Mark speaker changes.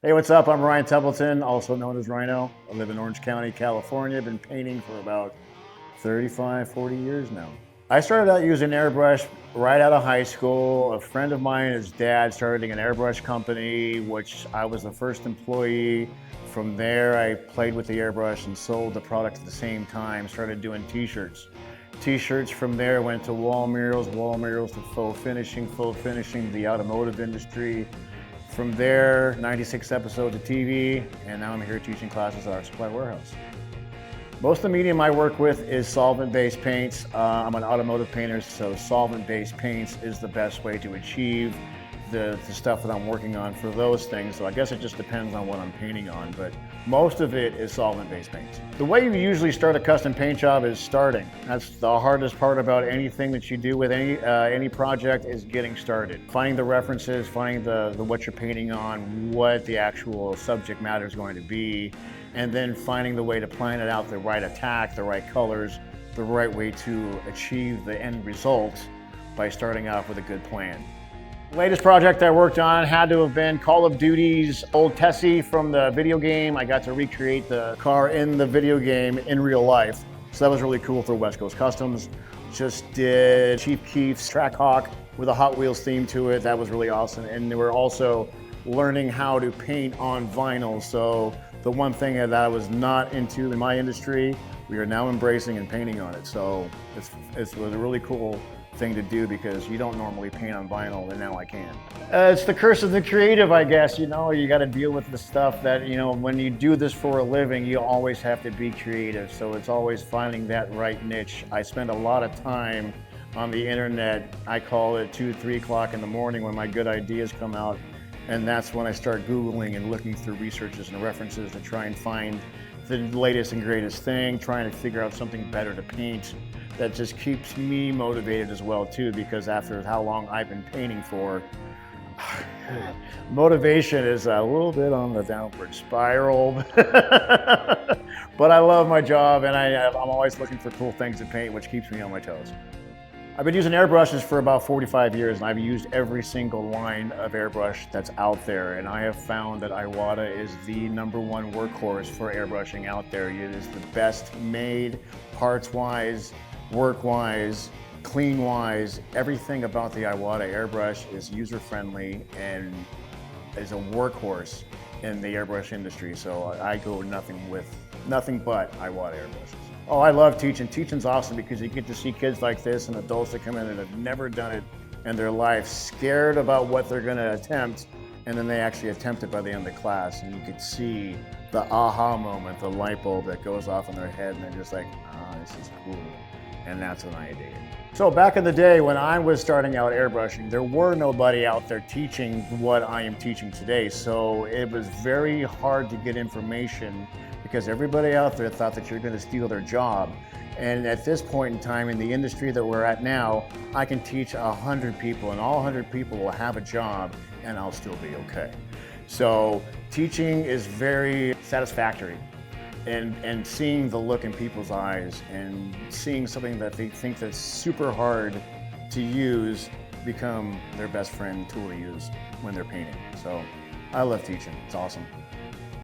Speaker 1: Hey, what's up? I'm Ryan Templeton, also known as Ryno. I live in Orange County, California. I've been painting for about 35, 40 years now. I started out using airbrush right out of high school. A friend of mine, his dad, started an airbrush company, which I was the first employee. From there, I played with the airbrush and sold the product at the same time, started doing t-shirts. T-shirts from there went to wall murals to faux finishing, the automotive industry. From there, 96 episodes of TV, and now I'm here teaching classes at our supply warehouse. Most of the medium I work with is solvent-based paints. I'm an automotive painter, so solvent-based paints is the best way to achieve the stuff that I'm working on for those things. So I guess it just depends on what I'm painting on, but most of it is solvent-based paints. The way you usually start a custom paint job is starting. That's the hardest part about anything that you do with any project is getting started. Finding the references, finding the what you're painting on, what the actual subject matter is going to be, and then finding the way to plan it out, the right attack, the right colors, the right way to achieve the end result by starting off with a good plan. Latest project I worked on had to have been Call of Duty's old Tessie from the video game. I got to recreate the car in the video game in real life. So that was really cool for West Coast Customs. Just did Chief Keef's Trackhawk with a Hot Wheels theme to it. That was really awesome. And we're also learning how to paint on vinyl. So the one thing that I was not into in my industry, we are now embracing and painting on it. So it was a really cool thing to do because you don't normally paint on vinyl, and now I can. It's the curse of the creative, I guess. You got to deal with the stuff that, when you do this for a living, you always have to be creative. So it's always finding that right niche. I spend a lot of time on the internet. I call it 2, 3 o'clock in the morning when my good ideas come out. And that's when I start Googling and looking through researches and references to try and find the latest and greatest thing, trying to figure out something better to paint. That just keeps me motivated as well too, because after how long I've been painting for, motivation is a little bit on the downward spiral. But I love my job, and I'm always looking for cool things to paint, which keeps me on my toes. I've been using airbrushes for about 45 years, and I've used every single line of airbrush that's out there, and I have found that Iwata is the #1 workhorse for airbrushing out there. It is the best made, parts-wise, work-wise, clean-wise. Everything about the Iwata airbrush is user-friendly and is a workhorse in the airbrush industry, so I go nothing but Iwata airbrushes. Oh, I love teaching. Teaching's awesome because you get to see kids like this and adults that come in and have never done it in their life, scared about what they're gonna attempt, and then they actually attempt it by the end of the class, and you can see the aha moment, the light bulb that goes off in their head, and they're just like, this is cool. And that's when I did it. So back in the day when I was starting out airbrushing, there were nobody out there teaching what I am teaching today. So it was very hard to get information because everybody out there thought that you're going to steal their job. And at this point in time in the industry that we're at now, I can teach 100 people and all 100 people will have a job and I'll still be okay. So teaching is very satisfactory. And seeing the look in people's eyes and seeing something that they think that's super hard to use become their best friend tool to use when they're painting. So I love teaching, it's awesome.